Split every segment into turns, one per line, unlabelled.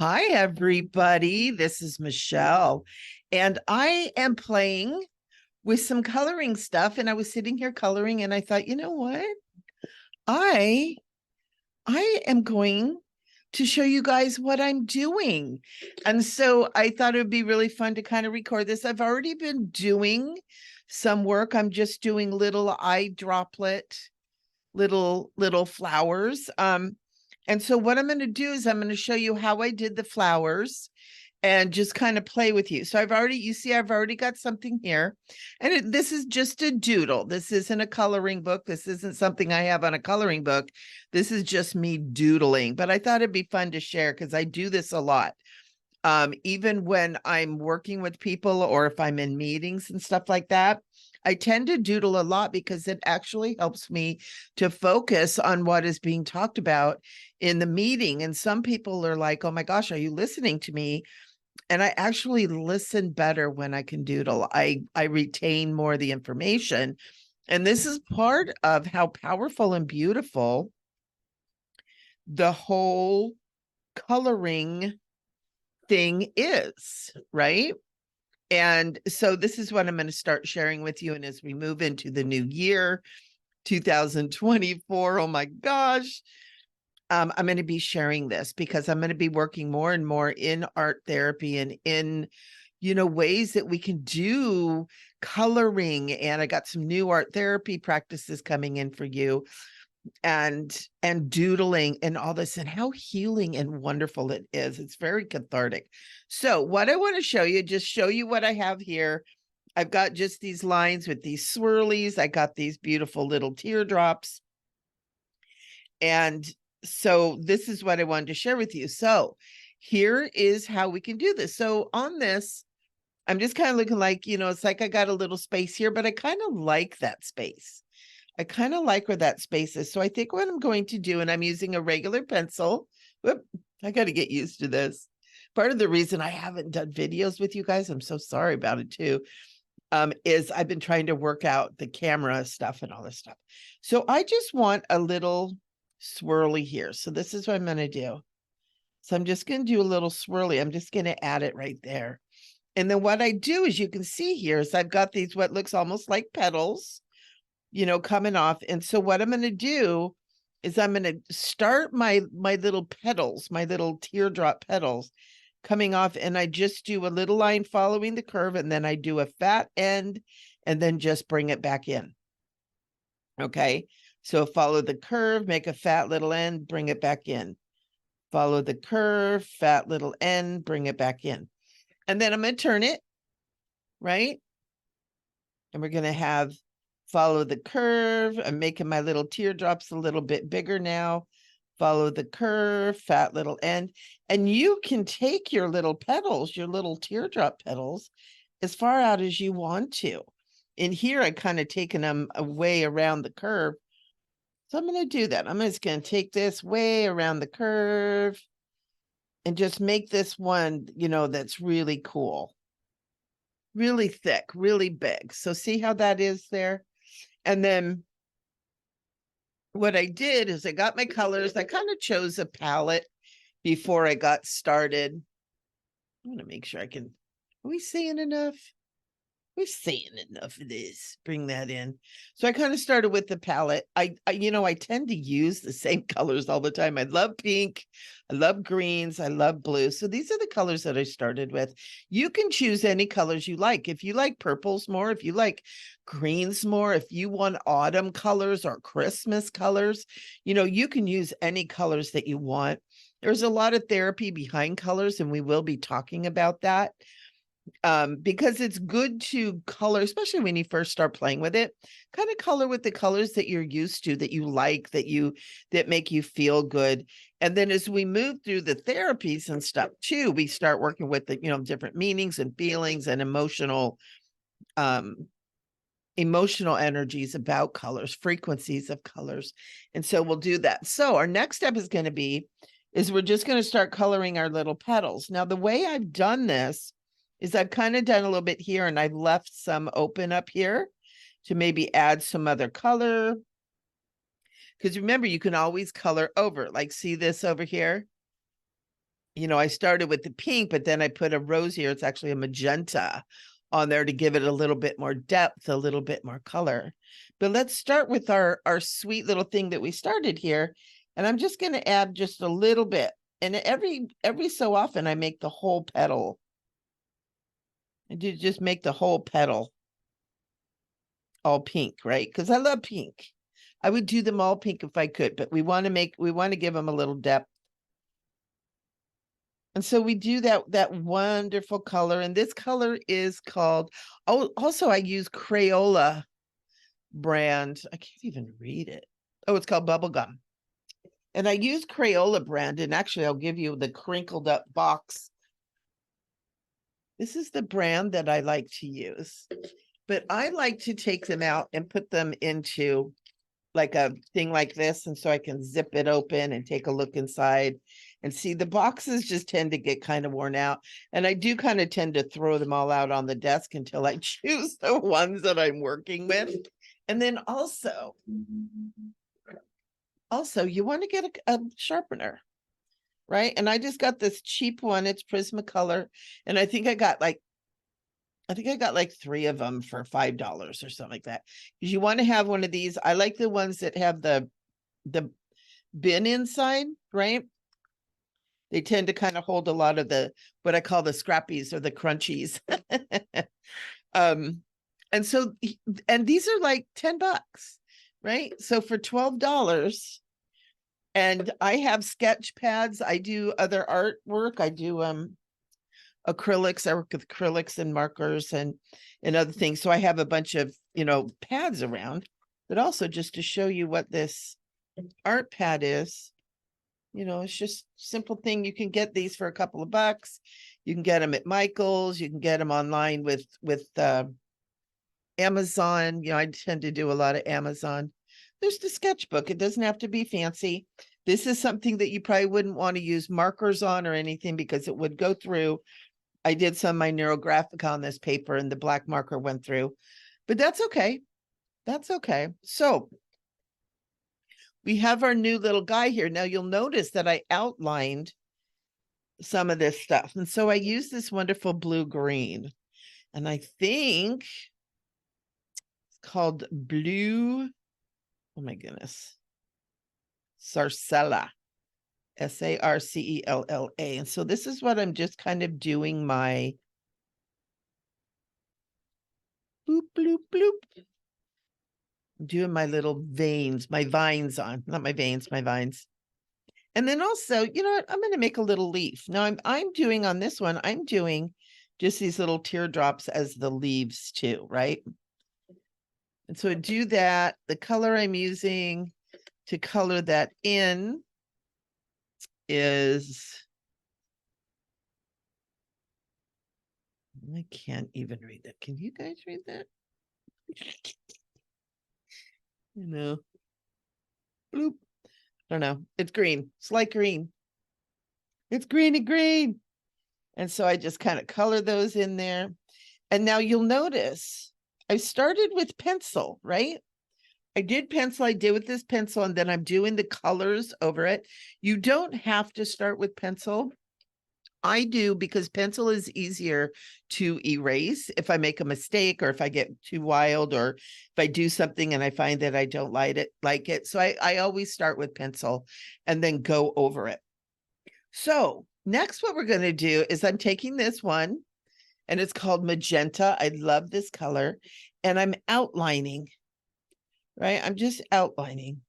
Hi, everybody. This is Michelle, and I am playing with some coloring stuff. And I was sitting here coloring, and I thought, you know what? I I am going to show you guys what I'm doing. And so I thought it would be really fun to kind of record this. I've already been doing some work. I'm just doing little eye droplet, little flowers. And so what I'm going to do is I'm going to show you how I did the flowers and just kind of play with you. So you see, I've already got something here. And this is just a doodle. This isn't a coloring book. This isn't something I have on a coloring book. This is just me doodling. But I thought it'd be fun to share because I do this a lot. Even when I'm working with people or if I'm in meetings and stuff like that, I tend to doodle a lot because it actually helps me to focus on what is being talked about in the meeting. And some people are like, oh my gosh, are you listening to me? And I actually listen better when I can doodle. I retain more of the information. And this is part of how powerful and beautiful the whole coloring thing is, right? And so this is what I'm going to start sharing with you. And as we move into the new year, 2024, oh my gosh, I'm going to be sharing this because I'm going to be working more and more in art therapy and in, ways that we can do coloring. And I got some new art therapy practices coming in for you and doodling and all this and how healing and wonderful it is. It's very cathartic. So what I want to just show you what I have here. I've got just these lines with these swirlies. I got these beautiful little teardrops. And so this is what I wanted to share with you. So here is how we can do this. So on this, I'm just kind of looking like, it's like I got a little space here, but I kind of like that space. I kind of like where that space is. So I think what I'm going to do, and I'm using a regular pencil. Whoop, I got to get used to this. Part of the reason I haven't done videos with you guys, I'm so sorry about it too, is I've been trying to work out the camera stuff and all this stuff. So I just want a little swirly here. So this is what I'm going to do. So I'm just going to do a little swirly. I'm just going to add it right there. And then what I do, as you can see here, is I've got these what looks almost like petals, coming off. And so what I'm going to do is I'm going to start my little petals, my little teardrop petals coming off. And I just do a little line following the curve. And then I do a fat end and then just bring it back in. Okay. So follow the curve, make a fat little end, bring it back in. Follow the curve, fat little end, bring it back in. And then I'm going to turn it, right? And we're going to have follow the curve. I'm making my little teardrops a little bit bigger now. Follow the curve, fat little end. And you can take your little petals, your little teardrop petals, as far out as you want to. In here, I kind of taken them away around the curve. So I'm going to do that. I'm just going to take this way around the curve and just make this one, that's really cool. Really thick, really big. So see how that is there? And then what I did is I got my colors. I kind of chose a palette before I got started. I want to make sure I can, are we seeing enough? We're seeing enough of this. Bring that in. So I kind of started with the palette. I tend to use the same colors all the time. I love pink. I love greens. I love blue. So these are the colors that I started with. You can choose any colors you like. If you like purples more, if you like greens more, if you want autumn colors or Christmas colors, you can use any colors that you want. There's a lot of therapy behind colors, and we will be talking about that. Because it's good to color, especially when you first start playing with it, kind of color with the colors that you're used to, that you like, that make you feel good. And then as we move through the therapies and stuff too, we start working with the, different meanings and feelings and emotional energies about colors, frequencies of colors. And so we'll do that. So our next step is going to be, we're just going to start coloring our little petals. Now, the way I've done this is I've kind of done a little bit here and I've left some open up here to maybe add some other color. Because remember, you can always color over, like see this over here. you know, I started with the pink, but then I put a rosier, it's actually a magenta on there to give it a little bit more depth, a little bit more color. But let's start with our sweet little thing that we started here. And I'm just going to add just a little bit. And every so often I make the whole petal. I do just make the whole petal all pink, right? Because I love pink. I would do them all pink if I could, but we want to give them a little depth. And so we do that wonderful color. And this color is called, oh, also I use Crayola brand. I can't even read it. Oh, it's called Bubblegum. And I use Crayola brand. And actually, I'll give you the crinkled up box. This is the brand that I like to use. But I like to take them out and put them into like a thing like this. And so I can zip it open and take a look inside and see the boxes just tend to get kind of worn out. And I do kind of tend to throw them all out on the desk until I choose the ones that I'm working with. And then also you want to get a sharpener, right? And I just got this cheap one. It's Prismacolor. And I think I got like 3 of them for $5 or something like that. Because you want to have one of these. I like the ones that have the bin inside, right? They tend to kind of hold a lot of the, what I call the scrappies or the crunchies. And so, and these are like $10, right? So for $12, and I have sketch pads. I do other artwork. I do acrylics. I work with acrylics and markers and other things. So I have a bunch of, pads around, but also just to show you what this art pad is. It's just simple thing. You can get these for a couple of bucks. You can get them at Michael's. You can get them online with Amazon. I tend to do a lot of Amazon. There's the sketchbook. It doesn't have to be fancy. This is something that you probably wouldn't want to use markers on or anything because it would go through. I did some of my neurographic on this paper and the black marker went through, but that's okay. That's okay. So we have our new little guy here. Now you'll notice that I outlined some of this stuff. And so I use this wonderful blue-green. And I think it's called blue. Oh my goodness. Sarcella. Sarcella. And so this is what I'm just kind of doing my bloop, bloop, bloop. I'm doing my little veins, my vines on, not my veins, my vines. And then also, you know what? I'm going to make a little leaf. Now I'm doing on this one, I'm doing just these little teardrops as the leaves too, right? And so I do that. The color I'm using to color that in is, I can't even read that. Can you guys read that? Bloop. I don't know. It's green. It's light green. It's greeny green. And so I just kind of color those in there. And now you'll notice I started with pencil, right? I did pencil, I did with this pencil, and then I'm doing the colors over it. You don't have to start with pencil. I do because pencil is easier to erase if I make a mistake or if I get too wild or if I do something and I find that I don't like it. So I always start with pencil and then go over it. So next what we're going to do is I'm taking this one and it's called magenta. I love this color and I'm outlining, right? I'm just outlining.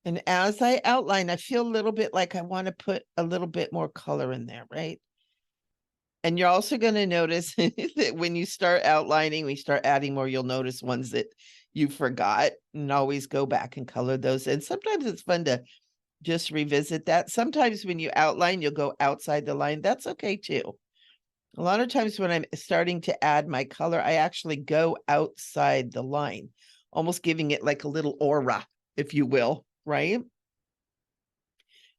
And as I outline, I feel a little bit like I want to put a little bit more color in there, right? And you're also going to notice that when you start outlining, we start adding more, you'll notice ones that you forgot and always go back and color those. And sometimes it's fun to just revisit that. Sometimes when you outline, you'll go outside the line. That's okay too. A lot of times when I'm starting to add my color, I actually go outside the line, almost giving it like a little aura, if you will. Right.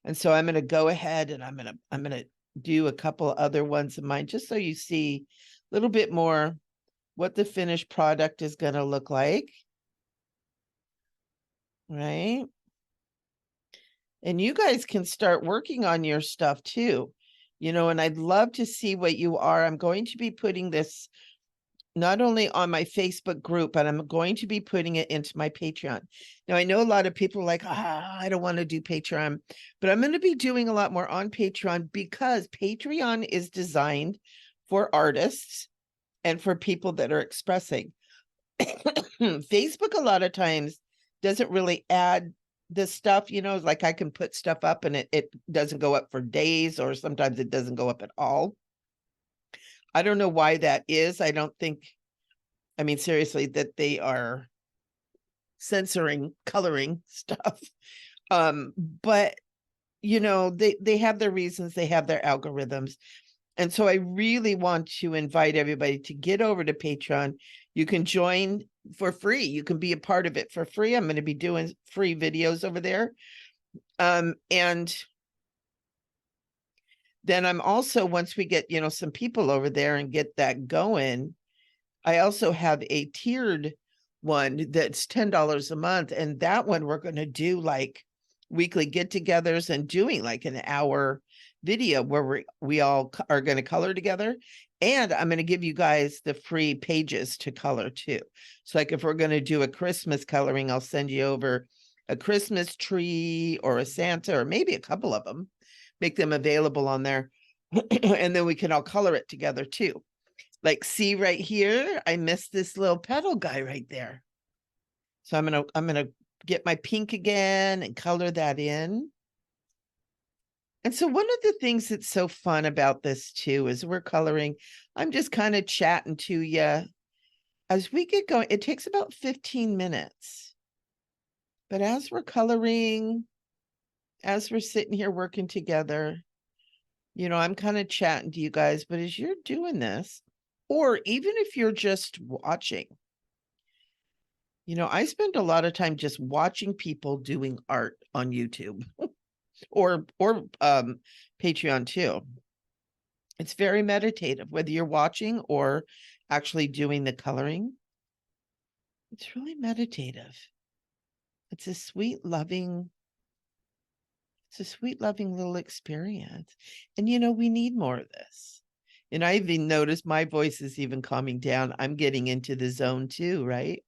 And so I'm going to go ahead and I'm going to do a couple other ones of mine, just so you see a little bit more what the finished product is going to look like. Right. And you guys can start working on your stuff too. And I'd love to see what you are. I'm going to be putting this not only on my Facebook group, but I'm going to be putting it into my Patreon. Now, I know a lot of people are like, I don't want to do Patreon, but I'm going to be doing a lot more on Patreon because Patreon is designed for artists and for people that are expressing. Facebook, a lot of times, doesn't really add this stuff, like I can put stuff up and it doesn't go up for days, or sometimes it doesn't go up at all. I don't know why that is. I don't think, seriously, that they are censoring coloring stuff. But they have their reasons, they have their algorithms. And so I really want to invite everybody to get over to Patreon. You can join for free. You can be a part of it for free. I'm going to be doing free videos over there. And then I'm also, once we get, some people over there and get that going, I also have a tiered one that's $10 a month. And that one we're going to do like weekly get-togethers and doing like an hour video where we all are going to color together. And I'm going to give you guys the free pages to color too. So like if we're going to do a Christmas coloring, I'll send you over a Christmas tree or a Santa, or maybe a couple of them, make them available on there. And then we can all color it together too. Like, see right here, I missed this little petal guy right there. So I'm gonna get my pink again and color that in. And so one of the things that's so fun about this too is we're coloring. I'm just kind of chatting to you as we get going. It takes about 15 minutes. But as we're coloring, as we're sitting here working together, I'm kind of chatting to you guys. But as you're doing this, or even if you're just watching, I spend a lot of time just watching people doing art on YouTube or Patreon too. It's very meditative, whether you're watching or actually doing the coloring. It's really meditative. It's a sweet, loving little experience. And, we need more of this. And I even noticed my voice is even calming down. I'm getting into the zone too, right?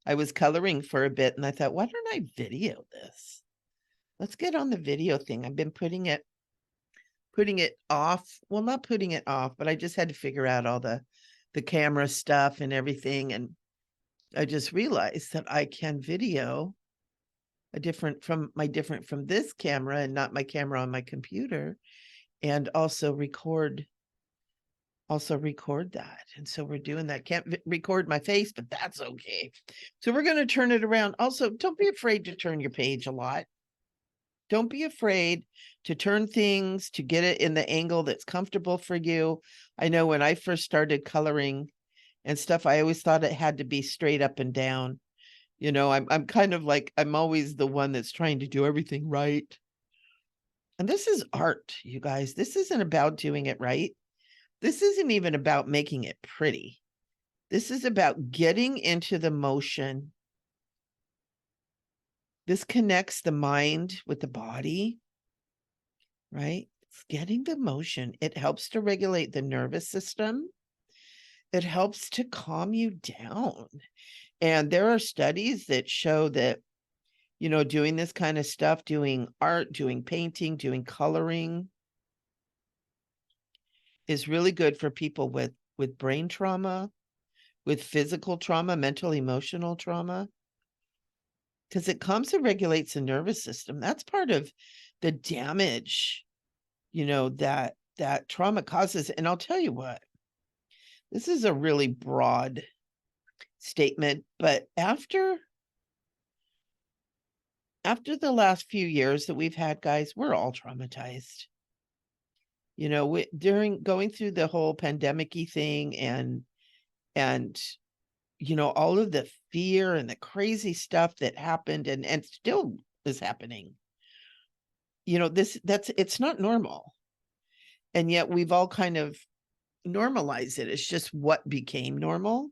I was coloring for a bit and I thought, why don't I video this? Let's get on the video thing. I've been putting it off. Well, not putting it off, but I just had to figure out all the camera stuff and everything. And I just realized that I can video different from this camera and not my camera on my computer, and also record that. And so we're doing that. Can't record my face, but that's okay. So we're going to turn it around. Also, don't be afraid to turn your page a lot. Don't be afraid to turn things, to get it in the angle that's comfortable for you. I know when I first started coloring and stuff, I always thought it had to be straight up and down. I'm kind of like, I'm always the one that's trying to do everything right. And this is art, you guys. This isn't about doing it right. This isn't even about making it pretty. This is about getting into the motion. This connects the mind with the body, right? It's getting the motion. It helps to regulate the nervous system. It helps to calm you down. And there are studies that show that, doing this kind of stuff, doing art, doing painting, doing coloring is really good for people with brain trauma, with physical trauma, mental, emotional trauma, because it calms and regulates the nervous system. That's part of the damage, that trauma causes. And I'll tell you what, this is a really broad statement, but after the last few years that we've had, guys, we're all traumatized. During going through the whole pandemic-y thing and all of the fear and the crazy stuff that happened and still is happening. It's not normal. And yet we've all kind of normalized it. It's just what became normal,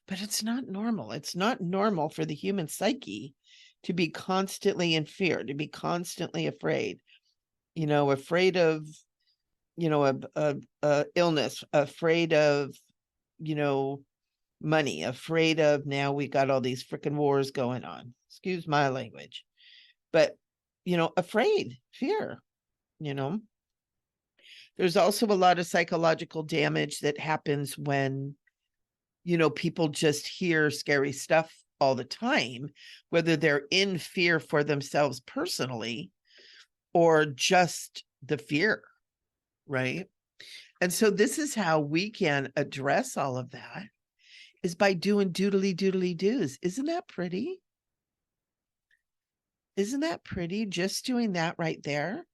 but it's not normal. It's not normal for the human psyche to be constantly in fear, to be constantly afraid, afraid of, a illness, afraid of, money, afraid of, now we got all these freaking wars going on. Excuse my language. But, afraid, fear, you know. There's also a lot of psychological damage that happens when, people just hear scary stuff all the time, whether they're in fear for themselves personally or just the fear, right? And so this is how we can address all of that, is by doing doodly doodly doos. Isn't that pretty? Isn't that pretty? Just doing that right there.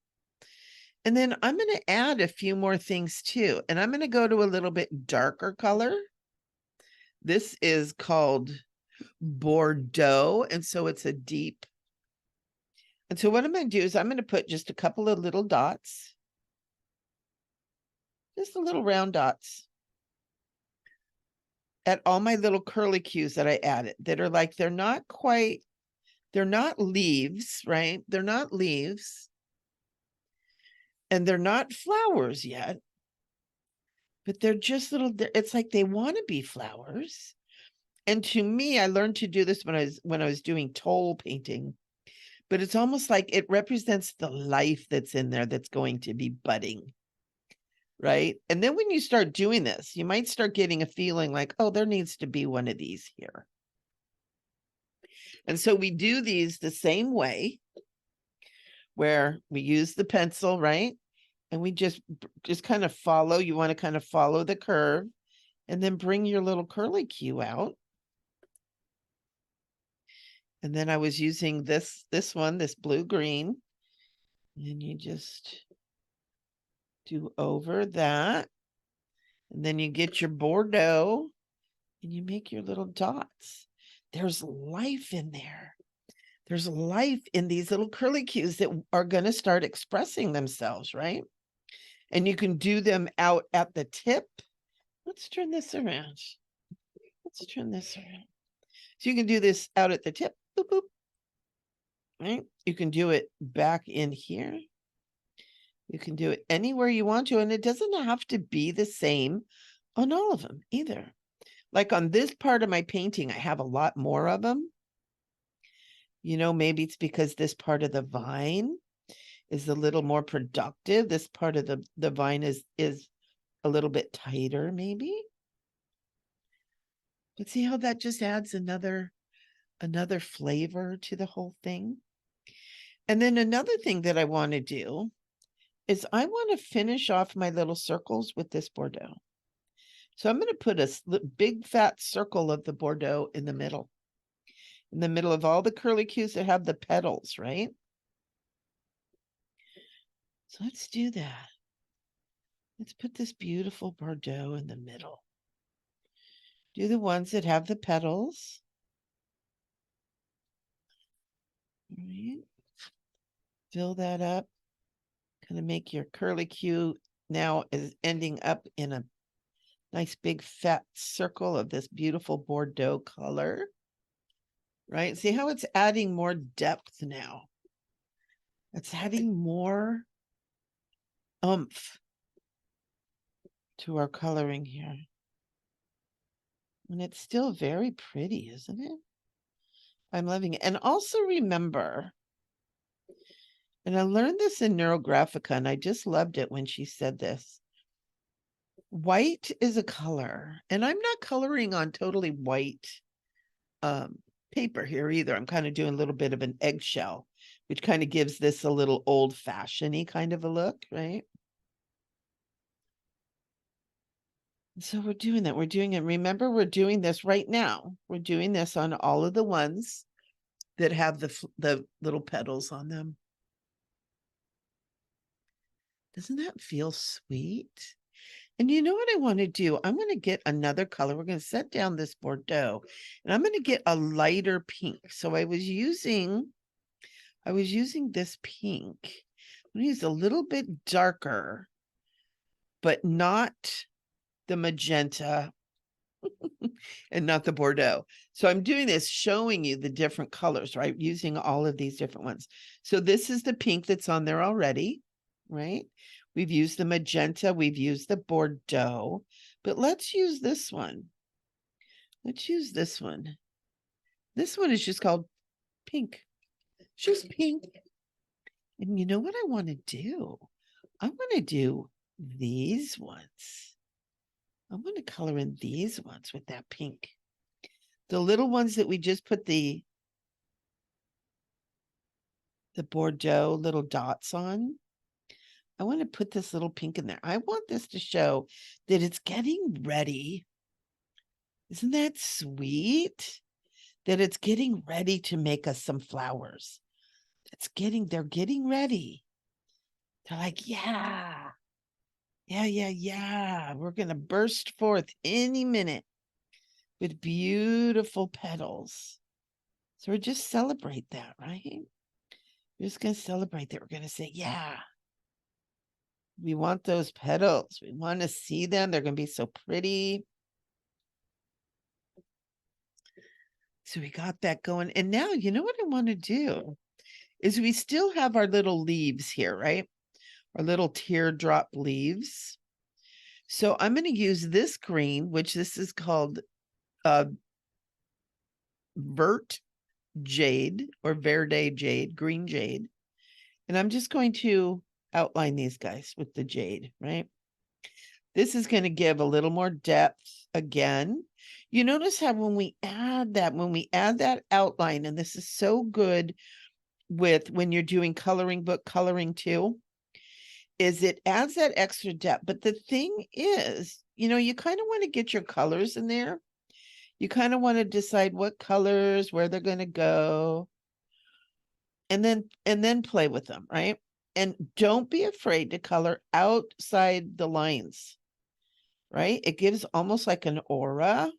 And then I'm going to add a few more things too. And I'm going to go to a little bit darker color. This is called Bordeaux. And so it's a deep. And so what I'm going to do is I'm going to put just a couple of little dots. Just the little round dots at all my little curly cues that I added that are like, they're not leaves, right? They're not leaves. And they're not flowers yet, but they're just it's like they want to be flowers. And to me, I learned to do this when I was doing toll painting, but it's almost like it represents the life that's in there that's going to be budding. Right. And then when you start doing this, you might start getting a feeling like, oh, there needs to be one of these here. And so we do these the same way, where we use the pencil, right? And we just kind of follow. You want to kind of follow the curve and then bring your little curly cue out. And then I was using this one, this blue-green, and you just do over that. And then you get your Bordeaux and you make your little dots. There's life in there. There's life in these little curly cues that are going to start expressing themselves, right? And you can do them out at the tip. Let's turn this around. Let's turn this around. So you can do this out at the tip. Boop, boop. Right? You can do it back in here. You can do it anywhere you want to, and it doesn't have to be the same on all of them either. Like on this part of my painting, I have a lot more of them. Maybe it's because this part of the vine is a little more productive. This part of the vine is a little bit tighter, maybe. But see how that just adds another flavor to the whole thing. And then another thing that I want to do is I want to finish off my little circles with this Bordeaux. So I'm going to put a big fat circle of the Bordeaux in the middle of all the curly cues that have the petals, right? So let's do that. Let's put this beautiful Bordeaux in the middle. Do the ones that have the petals. All right. Fill that up. Kind of make your curly cue now is ending up in a nice big fat circle of this beautiful Bordeaux color. Right? See how it's adding more depth now. It's adding more oomph to our coloring here. And it's still very pretty, isn't it? I'm loving it. And also remember, and I learned this in Neurographica, and I just loved it when she said this. White is a color, and I'm not coloring on totally white paper here either. I'm kind of doing a little bit of an eggshell, which kind of gives this a little old-fashioned-y kind of a look, right? So we're doing that. We're doing it. Remember, we're doing this right now. We're doing this on all of the ones that have the little petals on them. Doesn't that feel sweet? And you know what I want to do? I'm going to get another color. We're going to set down this Bordeaux, and I'm going to get a lighter pink. So I was using this pink. I'm going to use a little bit darker, but not the magenta. and not the Bordeaux. So I'm doing this, showing you the different colors, right? Using all of these different ones. So this is the pink that's on there already, right? We've used the magenta, we've used the Bordeaux, but let's use this one. Let's use this one. This one is just called pink. Just pink. And you know what I want to do? I want to do these ones. I want to color in these ones with that pink. The little ones that we just put the Bordeaux little dots on. I want to put this little pink in there. I want this to show that it's getting ready. Isn't that sweet? That it's getting ready to make us some flowers. They're getting ready. They're like, yeah. We're going to burst forth any minute with beautiful petals. So we're just celebrate that, right? We're just going to celebrate that. We're going to say, yeah, we want those petals. We want to see them. They're going to be so pretty. So we got that going. And now, you know what I want to do is we still have our little leaves here, right? Our little teardrop leaves. So I'm going to use this green, which this is called vert jade or verde jade, green jade. And I'm just going to outline these guys with the jade, right? This is going to give a little more depth again. You notice how when we add that outline, and this is so good with when you're doing coloring book coloring too, is it adds that extra depth. But the thing is, you kind of want to get your colors in there. You kind of want to decide what colors, where they're going to go, and then play with them, right? And don't be afraid to color outside the lines, right? It gives almost like an aura,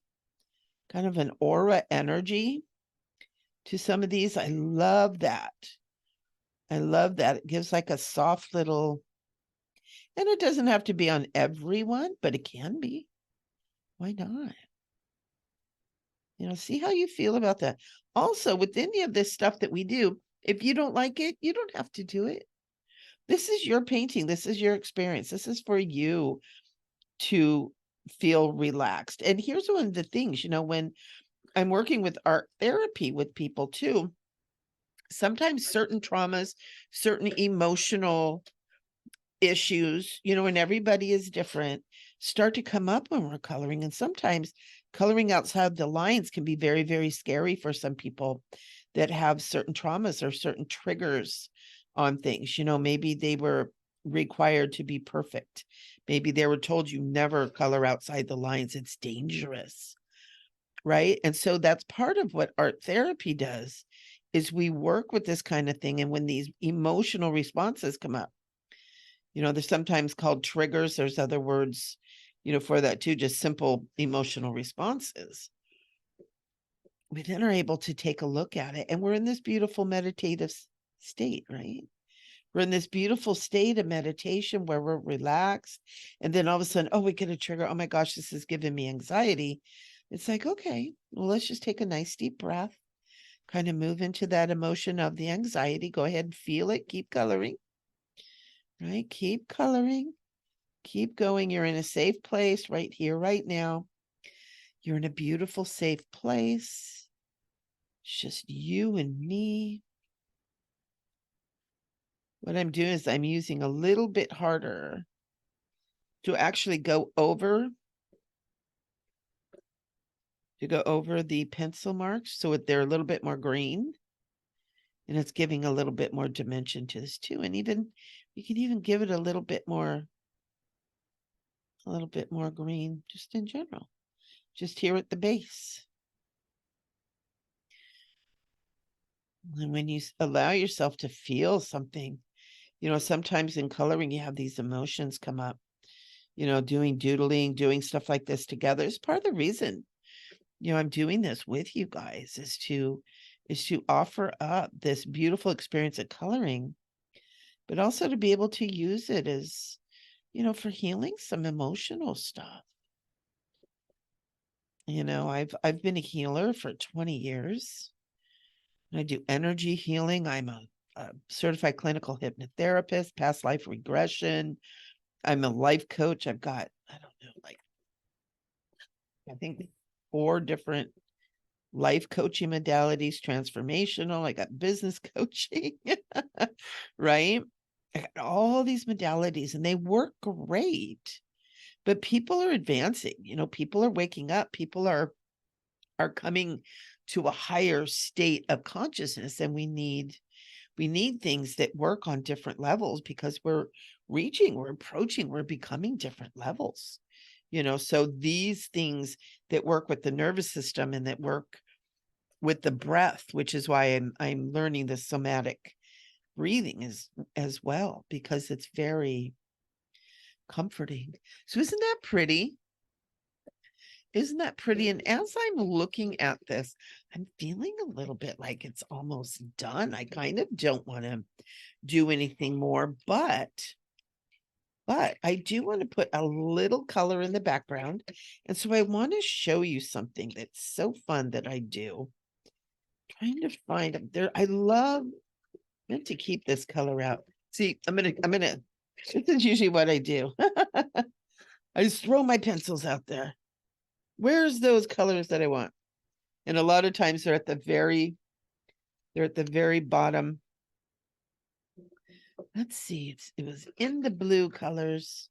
kind of an aura energy to some of these. I love that. It gives like a soft little, and it doesn't have to be on everyone, but it can be. Why not? See how you feel about that. Also, with any of this stuff that we do, if you don't like it, you don't have to do it. This is your painting. This is your experience. This is for you to feel relaxed. And here's one of the things, when I'm working with art therapy with people too, sometimes certain traumas, certain emotional issues, and everybody is different, start to come up when we're coloring. And sometimes coloring outside the lines can be very, very scary for some people that have certain traumas or certain triggers on things. Maybe they were required to be perfect. Maybe they were told you never color outside the lines. It's dangerous. Right. And so that's part of what art therapy does is we work with this kind of thing. And when these emotional responses come up, they're sometimes called triggers. There's other words, for that too, just simple emotional responses. We then are able to take a look at it, and we're in this beautiful meditative state, right? We're in this beautiful state of meditation where we're relaxed. And then all of a sudden, oh, we get a trigger. Oh my gosh, this is giving me anxiety. It's like, okay, well, let's just take a nice deep breath, kind of move into that emotion of the anxiety. Go ahead and feel it. Keep coloring, right? Keep coloring. Keep going. You're in a safe place right here, right now. You're in a beautiful, safe place. It's just you and me. What I'm doing is I'm using a little bit harder to actually go over the pencil marks so they're a little bit more green. And it's giving a little bit more dimension to this too. And even you can even give it a little bit more green just in general, just here at the base. And when you allow yourself to feel something, sometimes in coloring, you have these emotions come up, doing doodling, doing stuff like this together is part of the reason, I'm doing this with you guys is to offer up this beautiful experience of coloring, but also to be able to use it as, for healing some emotional stuff. You know, I've been a healer for 20 years. I do energy healing. I'm a certified clinical hypnotherapist, past life regression. I'm a life coach. I've got, I don't know, like, I think 4 different life coaching modalities, transformational. I got business coaching, right? I got all these modalities and they work great. But people are advancing, you know, people are waking up, people are coming to a higher state of consciousness, and we need things that work on different levels because we're approaching, we're becoming different levels. You know, so these things that work with the nervous system and that work with the breath, which is why I'm learning the somatic breathing as well, because it's very comforting. So isn't that pretty? Isn't that pretty? And as I'm looking at this, I'm feeling a little bit like it's almost done. I kind of don't want to do anything more, but I do want to put a little color in the background. And so I want to show you something that's so fun that I do. Trying to find them there. I love meant to keep this color out. See, I'm gonna this is usually what I do. I just throw my pencils out there. Where's those colors that I want? And a lot of times they're at the very bottom. Let's see, it was in the blue colors.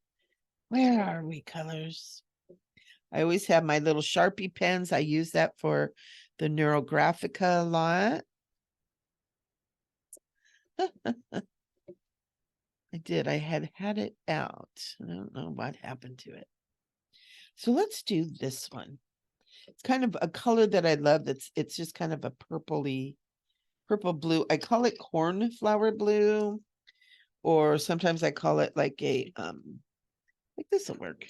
Where are we colors? I always have my little Sharpie pens. I use that for the neurographica a lot. I did. I had it out. I don't know what happened to it. So let's do this one. It's kind of a color that I love. It's just kind of a purpley, purple blue. I call it cornflower blue, or sometimes I call it like a like this will work.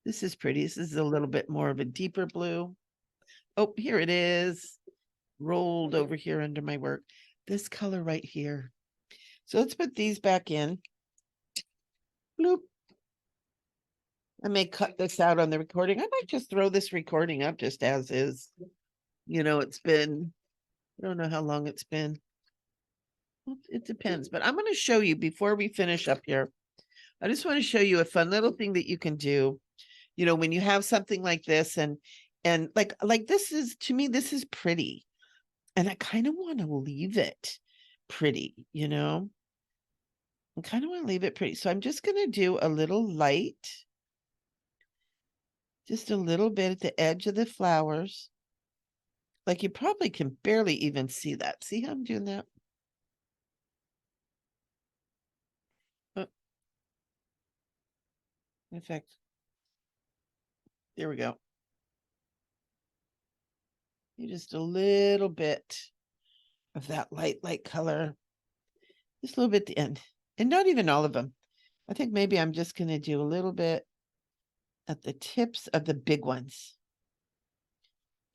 This is pretty. This is a little bit more of a deeper blue. Oh, here it is. Rolled over here under my work. This color right here. So let's put these back in. Bloop. I may cut this out on the recording. I might just throw this recording up just as is. You know, it's been, I don't know how long it's been. Well, it depends, but I'm going to show you before we finish up here. I just want to show you a fun little thing that you can do. You know, when you have something like this and like this is, to me, this is pretty. And I kind of want to leave it pretty, you know? I kind of want to leave it pretty. So I'm just going to do a little light, just a little bit at the edge of the flowers. Like you probably can barely even see that. See how I'm doing that? Oh, in fact, there we go. Just a little bit of that light color. Just a little bit at the end. And not even all of them. I think maybe I'm just going to do a little bit at the tips of the big ones.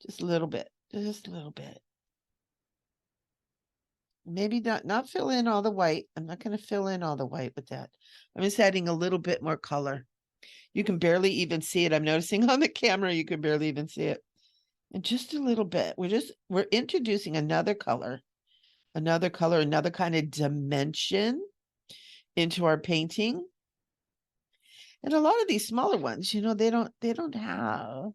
Just a little bit. Just a little bit. Maybe not fill in all the white. I'm not going to fill in all the white with that. I'm just adding a little bit more color. You can barely even see it. I'm noticing on the camera, you can barely even see it. And just a little bit. We're introducing another color, another kind of dimension into our painting. And a lot of these smaller ones, you know, they don't have,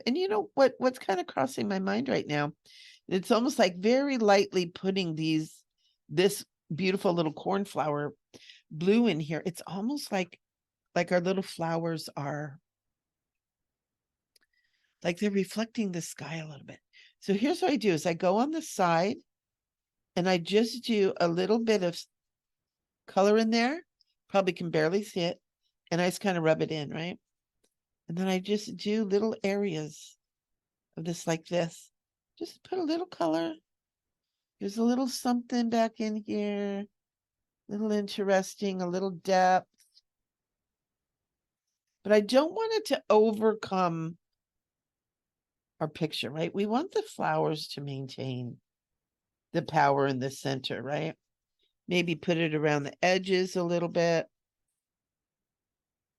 and you know what's kind of crossing my mind right now? It's almost like very lightly putting this beautiful little cornflower blue in here. It's almost like our little flowers are like they're reflecting the sky a little bit. So here's what I do is I go on the side and I just do a little bit of color in there. Probably can barely see it. And I just kind of rub it in, right? And then I just do little areas of this like this. Just put a little color. There's a little something back in here. A little interesting, a little depth. But I don't want it to overcome our picture, right? We want the flowers to maintain the power in the center, right? Maybe put it around the edges a little bit.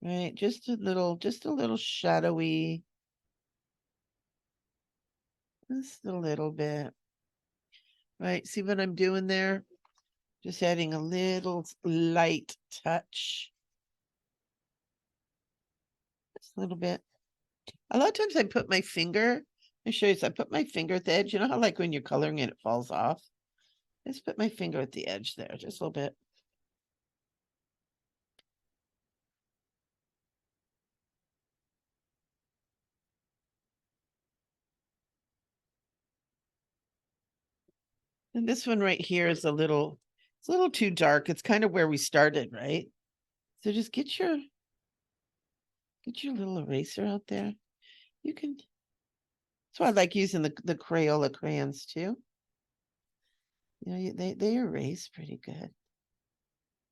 right? Just a little shadowy. Just a little bit. Right, see what I'm doing there? Just adding a little light touch. Just a little bit. A lot of times I put my finger, let me show you this. I put my finger at the edge. You know how like when you're coloring it, it falls off? I just put my finger at the edge there, just a little bit. And this one right here is it's a little too dark. It's kind of where we started, right? So just get your little eraser out there. You can, that's why I like using the Crayola crayons too. You know, they erase pretty good.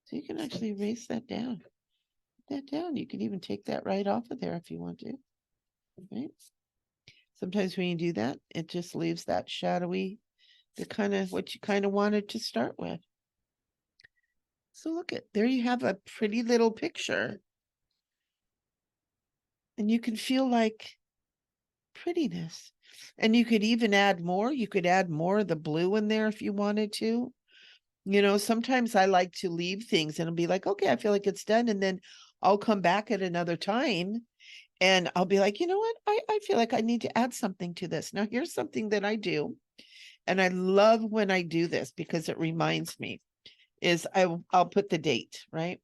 So you can actually erase that down. You can even take that right off of there if you want to. Right? Sometimes when you do that, it just leaves that shadowy, the kind of what you kind of wanted to start with. So look at there you have a pretty little picture. And you can feel like prettiness. And you could even add more. You could add more of the blue in there if you wanted to. You know, sometimes I like to leave things and I'll be like, okay, I feel like it's done. And then I'll come back at another time and I'll be like, you know what? I feel like I need to add something to this. Now, here's something that I do. And I love when I do this because it reminds me is I'll put the date, right?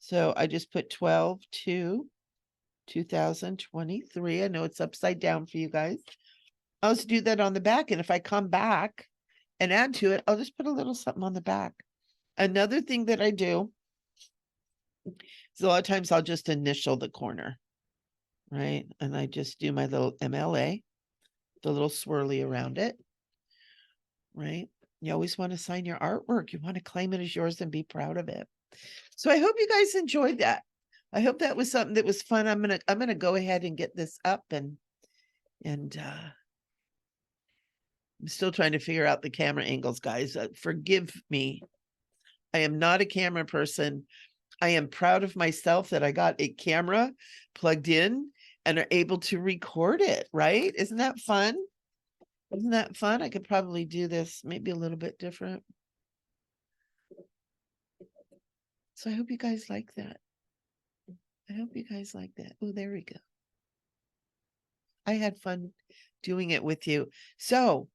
So I just put 12/2/2023. I know it's upside down for you guys. I'll just do that on the back. And if I come back and add to it, I'll just put a little something on the back. Another thing that I do is a lot of times I'll just initial the corner, right? And I just do my little MLA, the little swirly around it, right? You always want to sign your artwork. You want to claim it as yours and be proud of it. So I hope you guys enjoyed that. I hope that was something that was fun. I'm gonna go ahead and get this up and I'm still trying to figure out the camera angles, guys. Forgive me. I am not a camera person. I am proud of myself that I got a camera plugged in and are able to record it, right? Isn't that fun? Isn't that fun? I could probably do this maybe a little bit different. So I hope you guys like that. I hope you guys like that. Oh, there we go. I had fun doing it with you. So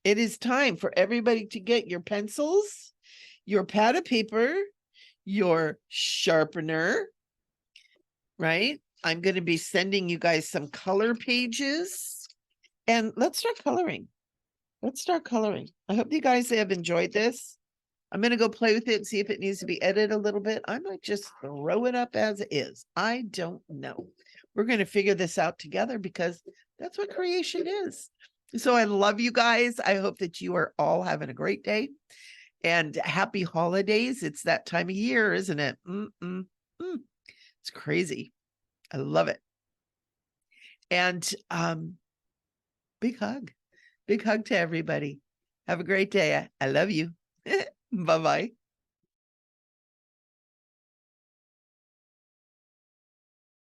it is time for everybody to get your pencils, your pad of paper, your sharpener, right? I'm going to be sending you guys some color pages and let's start coloring. Let's start coloring. I hope you guys have enjoyed this. I'm going to go play with it and see if it needs to be edited a little bit. I might just throw it up as it is. I don't know. We're going to figure this out together because that's what creation is. So I love you guys. I hope that you are all having a great day and happy holidays. It's that time of year, isn't it? It's crazy. I love it. And big hug. Big hug to everybody. Have a great day. I love you. Bye-bye.